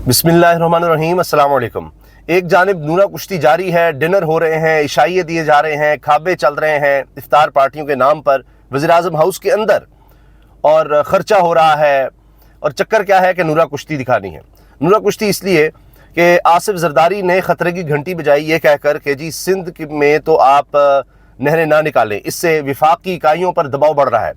बिस्मिल्लाहिर्रहमानिर्रहीम, अस्सलाम वालेकुम। एक जानिब नूरा कुश्ती जारी है, डिनर हो रहे हैं, इशाइये दिए जा रहे हैं, खाबे चल रहे हैं इफ्तार पार्टियों के नाम पर वज़ीर-ए-आज़म हाउस के अंदर, और ख़र्चा हो रहा है। और चक्कर क्या है कि नूरा कुश्ती दिखानी है। नूरा कुश्ती इसलिए कि आसिफ जरदारी ने ख़तरे की घंटी बजाई ये कहकर कि जी सिंध में तो आप नहरें ना निकालें, इससे वफाकी इकाइयों पर दबाव बढ़ रहा है।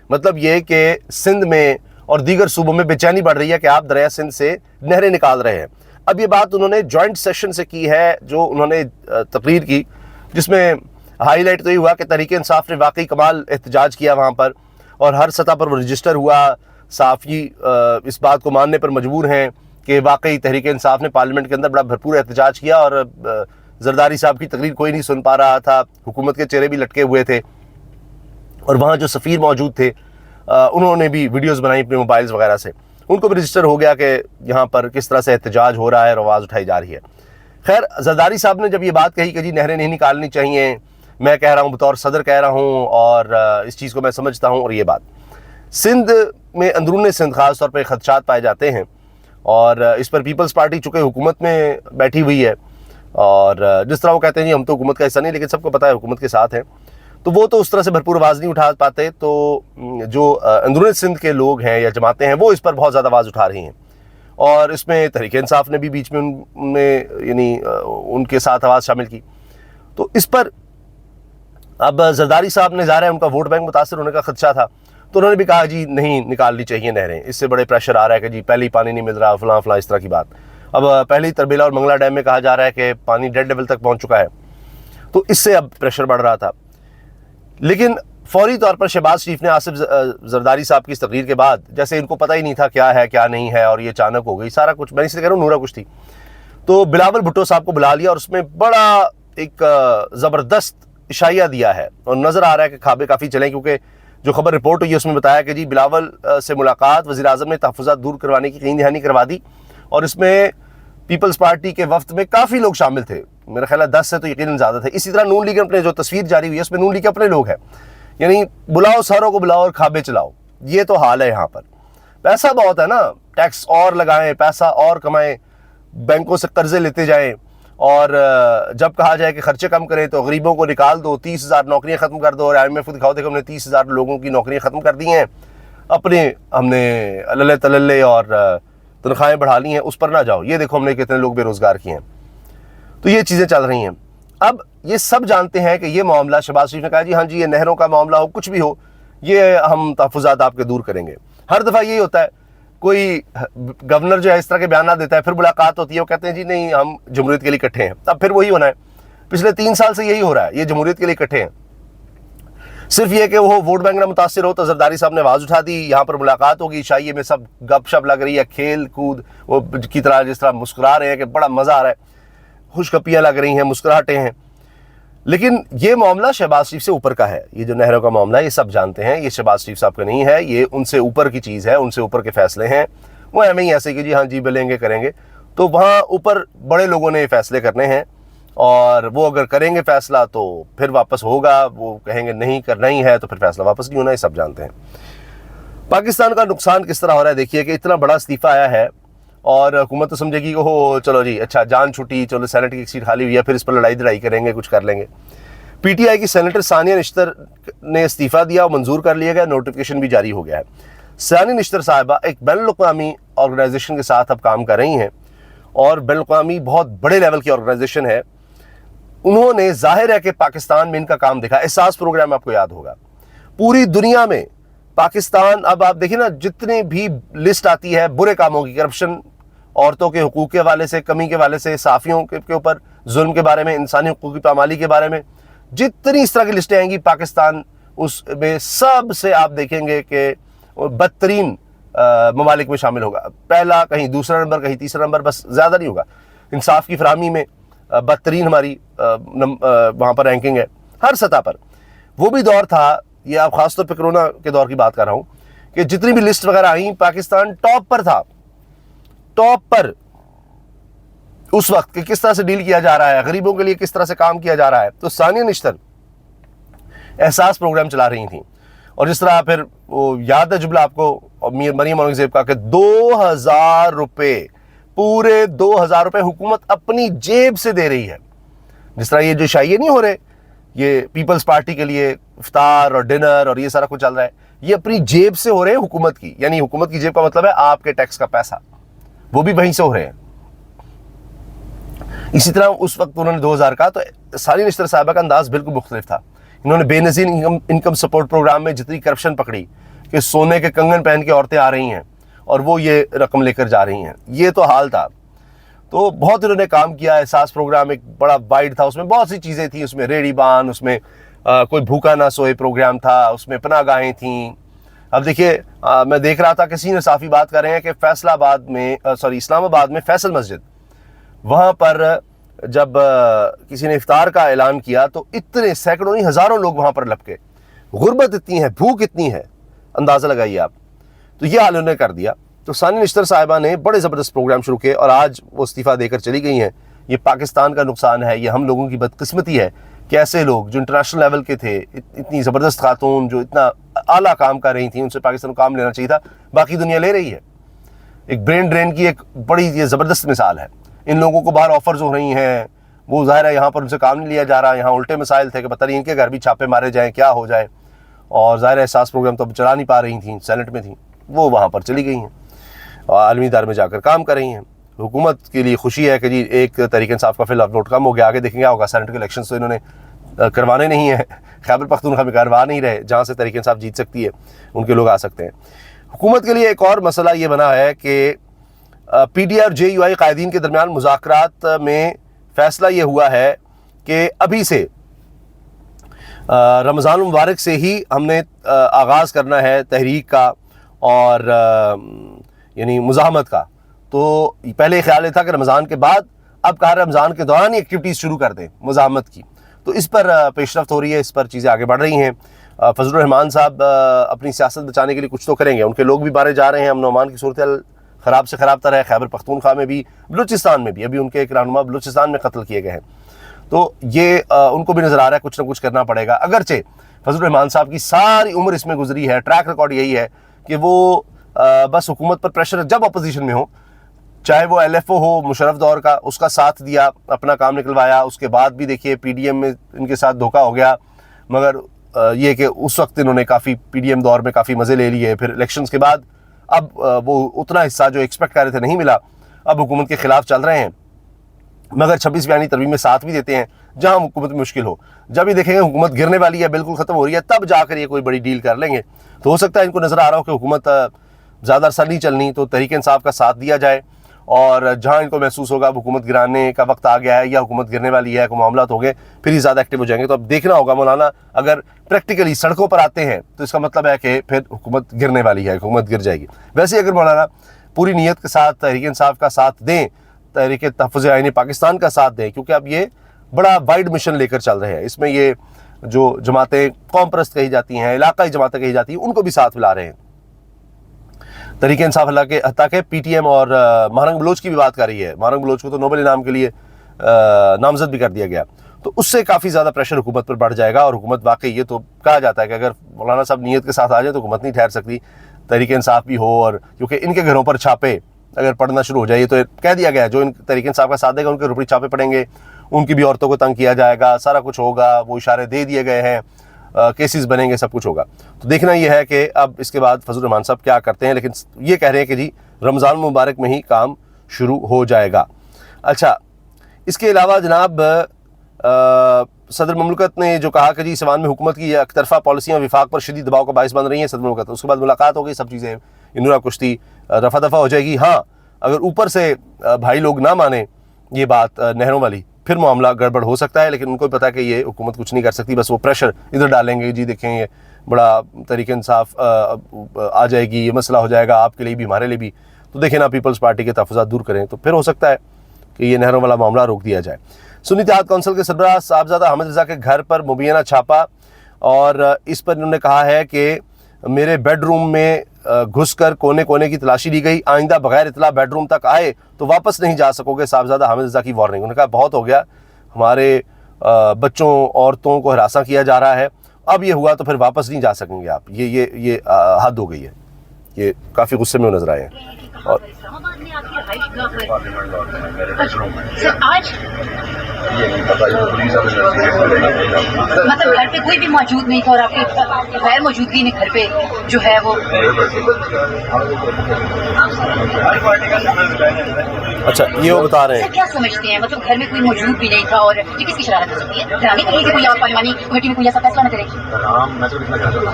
मतलब ये कि सिंध में और दीगर सूबों में बेचैनी बढ़ रही है कि आप दरिया सिंध से नहरें निकाल रहे हैं। अब ये बात उन्होंने जॉइंट सेशन से की है, जो उन्होंने तकरीर की, जिसमें हाईलाइट तो ये हुआ कि तहरीक इंसाफ ने वाकई कमाल एहतजाज किया वहाँ पर, और हर सतह पर वो रजिस्टर हुआ। साफ़ी इस बात को मानने पर मजबूर हैं कि वाकई तहरीक इंसाफ ने पार्लियामेंट के अंदर बड़ा भरपूर एहतजाज किया, और जरदारी साहब की तकरीर कोई नहीं सुन पा रहा था। हुकूमत के चेहरे भी लटके हुए थे, और वहाँ जो सफ़ीर मौजूद थे उन्होंने भी वीडियोस बनाई अपने मोबाइल्स वगैरह से। उनको भी रजिस्टर हो गया कि यहाँ पर किस तरह से एहतजाज हो रहा है और आवाज़ उठाई जा रही है। खैर, जरदारी साहब ने जब ये बात कही कि जी नहरें नहीं निकालनी चाहिए, मैं कह रहा हूँ, बतौर सदर कह रहा हूँ, और इस चीज़ को मैं समझता हूँ, और ये बात सिंध में अंदरून सिंध ख़ास तौर पर खदशात पाए जाते हैं, और इस पर पीपल्स पार्टी चूँकि हुकूमत में बैठी हुई है, और जिस तरह वो कहते हैं जी हम तो हुकूमत का हिस्सा नहीं, लेकिन सबको पता है हुकूमत के साथ हैं, तो वो तो उस तरह से भरपूर आवाज़ नहीं उठा पाते। तो जो अंदरून सिंध के लोग हैं या जमातें हैं, वो इस पर बहुत ज़्यादा आवाज़ उठा रही हैं, और इसमें तहरीक इंसाफ ने भी बीच में उनमें यानी उनके साथ आवाज़ शामिल की। तो इस पर अब जरदारी साहब ने, ज़ाहिर है उनका वोट बैंक मुतासर होने का खदशा था, तो उन्होंने भी कहा जी नहीं निकालनी चाहिए नहरें, इससे बड़े प्रेशर आ रहा है कि जी पहले ही पानी नहीं मिल रहा, फलां फलां इस तरह की बात। अब पहले ही तरबेला और मंगला डैम में कहा जा रहा है कि पानी डेड लेवल तक पहुँच चुका है, तो इससे अब प्रेशर बढ़ रहा था। लेकिन फौरी तौर पर शहबाज शरीफ ने आसिफ जरदारी साहब की इस तकरीर के बाद, जैसे इनको पता ही नहीं था क्या है क्या नहीं है, और ये अचानक हो गई सारा कुछ, मैं इसलिए कह रहा हूँ नूरा कुछ थी, तो बिलावल भुट्टो साहब को बुला लिया और उसमें बड़ा एक ज़बरदस्त इशाइया दिया है, और नज़र आ रहा है कि खाबे काफ़ी चलें, क्योंकि जो खबर रिपोर्ट हुई है उसमें बताया कि जी बिलावल से मुलाकात, वज़ीर-ए-आज़म ने तहफ़्फ़ुज़ात दूर करवाने की यकीन दहानी करवा दी, और इसमें पीपल्स पार्टी के वफ्द में काफ़ी लोग शामिल थे, मेरा ख्याल है 10 से तो यकीनन ज़्यादा थे। इसी तरह नून लीग अपने जो तस्वीर जारी हुई है उसमें नून लीग के अपने लोग हैं, यानी बुलाओ सारों को बुलाओ और खाबे चलाओ, ये तो हाल है यहाँ पर। पैसा बहुत है ना, टैक्स और लगाएं, पैसा और कमाएं, बैंकों से कर्जे लेते जाएं, और जब कहा जाए कि खर्चे कम करें तो गरीबों को निकाल दो, 30,000 नौकरियाँ ख़त्म कर दो, और IMF को दिखाओ देखो हमने 30,000 लोगों की नौकरियाँ ख़त्म कर दी हैं, अपने हमने अल्ले तल्ले और तनख्वाहें बढ़ा ली हैं, उस पर ना जाओ, ये देखो हमने कितने लोग बेरोज़गार किए हैं। तो ये चीज़ें चल रही हैं। अब ये सब जानते हैं कि ये मामला, शहबाज शरीफ ने कहा जी हाँ जी ये नहरों का मामला हो, कुछ भी हो, ये हम तहफ़्फ़ुज़ात आपके दूर करेंगे। हर दफ़ा यही होता है, कोई गवर्नर जो है इस तरह के बयान देता है, फिर मुलाकात होती है, वो कहते हैं जी नहीं हम जमहूरियत के लिए इकट्ठे हैं। अब फिर वही होना है, पिछले 3 साल से यही हो रहा है, ये जमहूरियत के लिए इकट्ठे हैं। सिर्फ ये कि वो वोट बैंक ना मुतासिर हो, तो जरदारी साहब ने आवाज़ उठा दी, यहाँ पर मुलाकात होगी, शाही में सब गपशप लग रही है, खेल कूद वो की तरह, जिस तरह मुस्कुरा रहे हैं कि बड़ा मज़ा आ रहा है, खुशगपियाँ लग रही हैं, मुस्कुराहटें हैं। लेकिन ये मामला शहबाज शरीफ से ऊपर का है। ये जो नहरों का मामला है ये सब जानते हैं, ये शहबाज शरीफ साहब का नहीं है, ये उनसे ऊपर की चीज़ है, उनसे ऊपर के फैसले हैं। वो हमें ही ऐसे कि जी हाँ जी बोलेंगे करेंगे, तो वहाँ ऊपर बड़े लोगों ने फैसले करने हैं, और वो अगर करेंगे फैसला तो फिर वापस होगा, वो कहेंगे नहीं करना ही है तो फिर फैसला वापस नहीं होना, ये सब जानते हैं। पाकिस्तान का नुकसान किस तरह हो रहा है देखिए, कि इतना बड़ा इस्तीफ़ा आया है, और हुकूमत तो समझेगी कि हो चलो जी अच्छा जान छुट्टी, चलो सेनेट की एक सीट खाली हुई है, फिर इस पर लड़ाई करेंगे, कुछ कर लेंगे। PTI की सेनेटर सानिया निश्तर ने इस्तीफ़ा दिया और मंजूर कर लिया गया, नोटिफिकेशन भी जारी हो गया है। सानिया निश्तर साहिबा एक बैनुल-अक़वामी ऑर्गेनाइजेशन के साथ अब काम कर रही हैं, और बैनुल-अक़वामी बहुत बड़े लेवल की ऑर्गेनाइजेशन है। उन्होंने, जाहिर है कि पाकिस्तान में इनका काम देखा, एहसास प्रोग्राम आपको याद होगा, पूरी दुनिया में पाकिस्तान, अब आप देखिए ना जितनी भी लिस्ट आती है बुरे कामों की, करप्शन, औरतों के हुकूक के हवाले से, कमी के हवाले से, साफ़ियों के ऊपर जुल्म के बारे में, इंसानी हुकूक की पामाली के बारे में, जितनी इस तरह की लिस्टें आएंगी पाकिस्तान उसमें सबसे आप देखेंगे कि बदतरीन ममालिक में शामिल होगा। पहला, कहीं दूसरा नंबर, कहीं तीसरा नंबर, बस ज़्यादा नहीं होगा। इंसाफ की फराहमी में बदतरीन हमारी वहाँ पर रैंकिंग है हर सतह पर। वो भी दौर था, ये आप ख़ास तौर पर कोरोना के दौर की बात कर रहा हूँ, कि जितनी भी लिस्ट वगैरह आई पाकिस्तान टॉप पर था, टॉप पर उस वक्त कि किस तरह से डील किया जा रहा है, गरीबों के लिए किस तरह से काम किया जा रहा है। तो सानिया निश्तर एहसास प्रोग्राम चला रही थी, और जिस तरह फिर वो याद है जुमला आपको मरियम औरंगजेब का कि 2000 रुपये पूरे 2000 रुपए हुकूमत अपनी जेब से दे रही है। जिस तरह ये जो शाइए नहीं हो रहे, ये पीपल्स पार्टी के लिए इफ्तार और डिनर और ये सारा कुछ चल रहा है, ये अपनी जेब से हो रहे हैं हुकूमत की, यानी हुकूमत की जेब का मतलब है आपके टैक्स का पैसा, वो भी वहीं से हो रहे हैं। इसी तरह उस वक्त उन्होंने 2000 का, तो सारी निश्तर साहिबा का अंदाज बिल्कुल मुख्तलिफ था। इन्होंने बेनज़ीर इनकम सपोर्ट प्रोग्राम में जितनी करप्शन पकड़ी कि सोने के कंगन पहन के औरतें आ रही हैं और वो ये रकम लेकर जा रही हैं, ये तो हाल था। तो बहुत इन्होंने काम किया। एहसास प्रोग्राम एक बड़ा वाइड था, उसमें बहुत सी चीज़ें थी, उसमें रेडी बान, उसमें कोई भूखा ना सोए प्रोग्राम था, उसमें पनाहगाहें थीं। अब देखिए, मैं देख रहा था कि सीनियर साफ़ी बात कर रहे हैं कि फैसलाबाद में इस्लामाबाद में फैसल मस्जिद, वहाँ पर जब किसी ने इफ्तार का ऐलान किया तो इतने सैकड़ों नहीं हज़ारों लोग वहाँ पर लपके। गुर्बत इतनी है, भूख इतनी है, अंदाज़ा लगाइए आप। तो ये हाल उन्होंने कर दिया। तो सानी निश्तर साहिबा ने बड़े ज़बरदस्त प्रोग्राम शुरू किए और आज वो इस्तीफ़ा देकर चली गई हैं। ये पाकिस्तान का नुकसान है, ये हम लोगों की बदकिस्मती है कि ऐसे लोग जो इंटरनेशनल लेवल के थे, इतनी ज़बरदस्त खातून जो इतना आला काम कर रही थी, उनसे पाकिस्तान को काम लेना चाहिए था, बाकी दुनिया ले रही है। एक ब्रेन ड्रेन की एक बड़ी ये ज़बरदस्त मिसाल है। इन लोगों को बाहर ऑफर्स हो रही हैं, वो ज़ाहिर है यहाँ पर उनसे काम नहीं लिया जा रहा। यहाँ उल्टे मसाइल थे कि पता नहीं इनके घर भी छापे मारे जाएँ, क्या हो जाए। और ज़ाहिर है एहसास प्रोग्राम तो अब चला नहीं पा रही थी, सेनेट में थी, वो वहाँ पर चली गई हैं और आलमी इदारे में जाकर काम कर रही हैं। हुकूमत के लिए खुशी है कि जी एक तहरीक इंसाफ का फिल वोट कम हो गया, आगे देखेंगे क्या होगा। सेनेट के इलेक्शन तो इन्होंने करवाने नहीं है, खैबर पख्तूनख्वा में करवा नहीं रहे, जहाँ से तहरीक इंसाफ जीत सकती है उनके लोग आ सकते हैं। हुकूमत के लिए एक और मसला ये बना है कि PTI और JUI कायदीन के दरमियान मुज़ाकरात में फ़ैसला ये हुआ है कि अभी से रमज़ान मुबारक से ही हमने आगाज़ करना है तहरीक का और यानी मुज़ाहमत का। तो पहले ख्याल ये था कि रमज़ान के बाद, अब कहा रमज़ान के दौरान ही एक्टिविटीज़ शुरू कर दें मुज़ाहमत की। तो इस पर पेशरफ्त हो रही है, इस पर चीज़ें आगे बढ़ रही हैं। फजलुर रहमान साहब अपनी सियासत बचाने के लिए कुछ तो करेंगे, उनके लोग भी मारे जा रहे हैं। अमन अमान की सूरत ख़राब से ख़राब तरह है, खैबर पख्तूनख्वा में भी, बलूचिस्तान में भी, अभी उनके एक रहनुमा बलूचिस्तान में कत्ल किए गए हैं। तो ये उनको भी नज़र आ रहा है कुछ ना कुछ करना पड़ेगा। अगरचे फजलुर रहमान साहब की सारी उम्र इसमें गुजरी है, ट्रैक रिकॉर्ड यही है कि वो बस हुकूमत पर प्रेशर, जब अपोजिशन में हो, चाहे वो LFO हो मुशर्रफ दौर का, उसका साथ दिया, अपना काम निकलवाया। उसके बाद भी देखिए PDM में इनके साथ धोखा हो गया, मगर ये कि उस वक्त इन्होंने काफ़ी PDM दौर में काफ़ी मज़े ले लिए। फिर इलेक्शंस के बाद अब वो उतना हिस्सा जो एक्सपेक्ट कर रहे थे नहीं मिला, अब हुकूमत के ख़िलाफ़ चल रहे हैं, मगर 26 बयानी तरमीम में साथ भी देते हैं जहां हुकूमत में मुश्किल हो। जब ये देखेंगे हुकूमत गिरने वाली है, बिल्कुल ख़त्म हो रही है, तब जाकर ये कोई बड़ी डील कर लेंगे। तो हो सकता है इनको नज़र आ रहा हो कि हुकूमत ज़्यादा अरसा नहीं चलनी, तो तहरीक इंसाफ का साथ दिया जाए और जहाँ इनको महसूस होगा हुकूमत गिराने का वक्त आ गया है या हुकूमत गिरने वाली है, कोई मामला हो गए, फिर ही ज़्यादा एक्टिव हो जाएंगे। तो अब देखना होगा मौलाना, अगर प्रैक्टिकली सड़कों पर आते हैं तो इसका मतलब है कि फिर हुकूमत गिरने वाली है, हुकूमत गिर जाएगी। वैसे अगर मौलाना पूरी नीयत के साथ तहरीक इंसाफ का साथ दें, तहरीक तहफ़्फ़ुज़ आईन पाकिस्तान का साथ दें, क्योंकि अब ये बड़ा वाइड मिशन लेकर चल रहे हैं। इसमें ये जो जमातें कौम परस्त कही जाती हैं, इलाकाई जमातें कही जाती हैं, उनको भी साथ मिला रहे हैं। तहरीक इंसाफ अल्लाह के हत्ता के PTM और महारंग बलोच की भी बात कर रही है। महारंग बलोच को तो नोबेल इनाम के लिए नामजद भी कर दिया गया। तो उससे काफ़ी ज़्यादा प्रेशर हुकूमत पर बढ़ जाएगा और हुकूमत वाकई, ये तो कहा जाता है कि अगर मौलाना साहब नीयत के साथ आ जाए तो हुकूमत नहीं ठहर सकती। तहरीक इंसाफ भी हो, और क्योंकि इनके घरों पर छापे अगर पड़ना शुरू हो जाए, तो कह दिया गया है जो इन तहरीक इंसाफ का साथ देगा उनके रुपये छापे पड़ेंगे, उनकी भी औरतों को तंग किया जाएगा, सारा कुछ होगा, वो इशारे दे दिए गए हैं, केसेस बनेंगे, सब कुछ होगा। तो देखना यह है कि अब इसके बाद फजलुर रहमान साहब क्या करते हैं, लेकिन ये कह रहे हैं कि जी रमज़ान मुबारक में ही काम शुरू हो जाएगा। अच्छा, इसके अलावा जनाब सदर ममलकत ने जो कहा कि जी सिवान में हुकूमत की एक तरफा पॉलिसियाँ विफाक पर शदीद दबाव का बायस बन रही हैं सदर ममलकत, उसके बाद मुलाकात हो गई, सब चीज़ें इनूरा कुश्ती रफा दफा हो जाएगी। हाँ, अगर ऊपर से भाई लोग ना माने ये बात नहरों वाली, फिर मामला गड़बड़ हो सकता है, लेकिन उनको भी पता है कि ये हुकूमत कुछ नहीं कर सकती, बस वो प्रेशर इधर डालेंगे, जी देखें ये बड़ा तहरीक इंसाफ आ जाएगी, ये मसला हो जाएगा आपके लिए भी हमारे लिए भी। तो देखें ना, पीपल्स पार्टी के तहफ़्फ़ुज़ात दूर करें तो फिर हो सकता है कि ये नहरों वाला मामला रोक दिया जाए। सुन्नी इत्तेहाद कौंसिल के सरबराह साहबजादा हामिद रज़ा के घर पर मुबैना छापा और इस पर उन्होंने कहा है कि मेरे बेडरूम में घुसकर कोने कोने की तलाशी ली गई, आइंदा बगैर इतला बेडरूम तक आए तो वापस नहीं जा सकोगे, साहबजादा हामिद रज़ा की वार्निंग। उन्होंने कहा बहुत हो गया, हमारे बच्चों औरतों को हरासा किया जा रहा है, अब ये हुआ तो फिर वापस नहीं जा सकेंगे आप, ये हद हो गई है। ये काफ़ी गुस्से में नजर आए हैं। اور آج مطلب گھر پہ کوئی بھی موجود نہیں تھا اور آپ کے غیر موجودگی میں گھر پہ جو ہے وہ اچھا یہ وہ بتا رہے ہیں. کیا سمجھتے ہیں مطلب گھر میں کوئی موجود بھی نہیں تھا اور یہ کس کی شرارت ہو سکتی ہے ڈرانے کے لیے کہ کوئی اور پارلیمانی کمیٹی میں کوئی ایسا فیصلہ نہ کرے میں تو لکھنا چاہتا تھا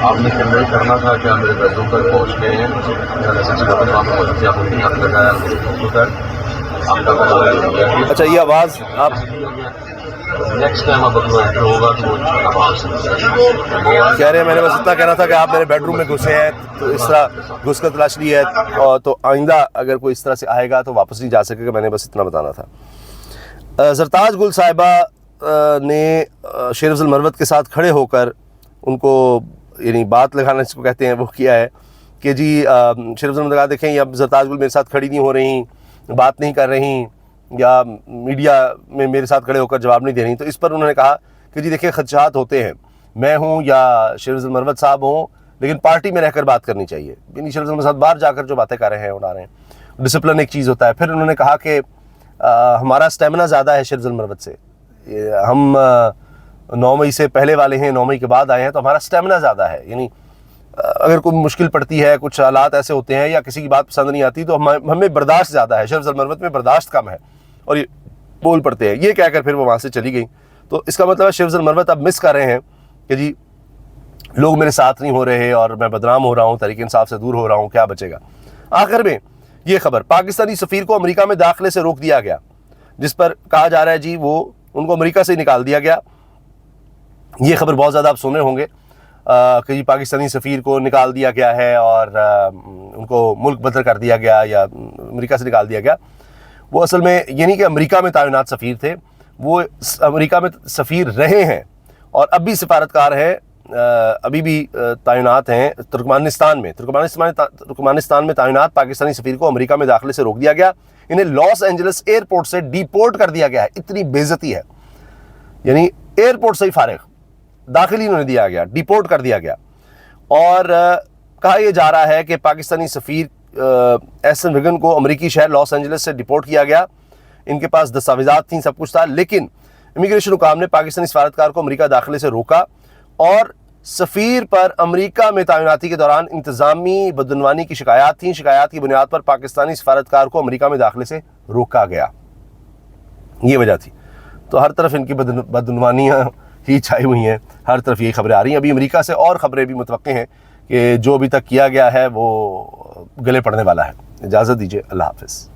آپ نے کنوے کرنا تھا کہ میرے بیڈ روم تک پہنچ گئے ہیں. اچھا یہ آواز آپ نیکسٹ ٹائم اب ہوگا تو کہہ رہے ہیں میں نے بس اتنا کہنا تھا کہ آپ میرے بیڈ روم میں گھسے ہیں تو اس طرح گھس کر تلاش لی ہے تو آئندہ اگر کوئی اس طرح سے آئے گا تو واپس نہیں جا سکے گا. میں نے بس اتنا بتانا تھا. زرتاج گل صاحبہ نے شیر افضل مروت کے ساتھ کھڑے ہو کر ان کو یعنی بات لگانا جس کو کہتے ہیں وہ کیا ہے کہ جی شیر افضل مروت دیکھیں یہ اب زرتاج گل میرے ساتھ کھڑی نہیں ہو رہی, بات نہیں کر رہی یا میڈیا میں میرے ساتھ کھڑے ہو کر جواب نہیں دے رہی. تو اس پر انہوں نے کہا کہ جی دیکھیں خدشات ہوتے ہیں, میں ہوں یا شیر افضل مروت صاحب ہوں لیکن پارٹی میں رہ کر بات کرنی چاہیے. یعنی شیر افضل مروت صاحب باہر جا کر جو باتیں کر رہے ہیں اڑا رہے ہیں, ڈسپلن ایک چیز ہوتا ہے. پھر انہوں نے کہا کہ ہمارا سٹیمنا زیادہ ہے شیر افضل مروت سے, ہم 9 مئی سے پہلے والے ہیں, 9 مئی کے بعد آئے ہیں تو ہمارا سٹیمنا زیادہ ہے. یعنی اگر کوئی مشکل پڑتی ہے, کچھ حالات ایسے ہوتے ہیں یا کسی کی بات پسند نہیں آتی تو ہمیں برداشت زیادہ ہے, شیر افضل مروت میں برداشت کم ہے اور یہ بول پڑتے ہیں. یہ کہہ کر پھر وہ وہاں سے چلی گئی. تو اس کا مطلب ہے شیر افضل مروت اب مس کر رہے ہیں کہ جی لوگ میرے ساتھ نہیں ہو رہے اور میں بدنام ہو رہا ہوں, تحریک انصاف سے دور ہو رہا ہوں, کیا بچے گا. آخر میں یہ خبر, پاکستانی سفیر کو امریکہ میں داخلے سے روک دیا گیا, جس پر کہا جا رہا ہے جی وہ ان کو امریکہ سے نکال دیا گیا. یہ خبر بہت زیادہ آپ سن رہے ہوں گے کہ جی پاکستانی سفیر کو نکال دیا گیا ہے اور ان کو ملک بدر کر دیا گیا یا امریکہ سے نکال دیا گیا. وہ اصل میں یہ نہیں کہ امریکہ میں تعینات سفیر تھے, وہ امریکہ میں سفیر رہے ہیں اور اب بھی سفارتکار ہیں, ابھی بھی تعینات ہیں ترکمانستان میں. ترکمانستان میں تعینات پاکستانی سفیر کو امریکہ میں داخلے سے روک دیا گیا. انہیں لاس اینجلس ایئرپورٹ سے ڈیپورٹ کر دیا گیا ہے. اتنی بے عزتی ہے, یعنی ایئرپورٹ سے ہی فارغ, داخل ہی انہوں نے دیا گیا, ڈیپورٹ کر دیا گیا. اور کہا یہ جا رہا ہے کہ پاکستانی سفیر ایسن وگن کو امریکی شہر لاس اینجلس سے ڈیپورٹ کیا گیا. ان کے پاس دستاویزات تھیں, سب کچھ تھا, لیکن امیگریشن حکام نے پاکستانی سفارتکار کو امریکہ داخلے سے روکا اور سفیر پر امریکہ میں تعیناتی کے دوران انتظامی بدعنوانی کی شکایات تھیں. شکایات کی بنیاد پر پاکستانی سفارتکار کو امریکہ میں داخلے سے روکا گیا. یہ وجہ تھی. تو ہر طرف ان کی بدعنوانیاں ہی چھائی ہوئی ہیں, ہر طرف یہی خبریں آ رہی ہیں. ابھی امریکہ سے اور خبریں بھی متوقع ہیں کہ جو ابھی تک کیا گیا ہے وہ گلے پڑنے والا ہے. اجازت دیجیے, اللہ حافظ.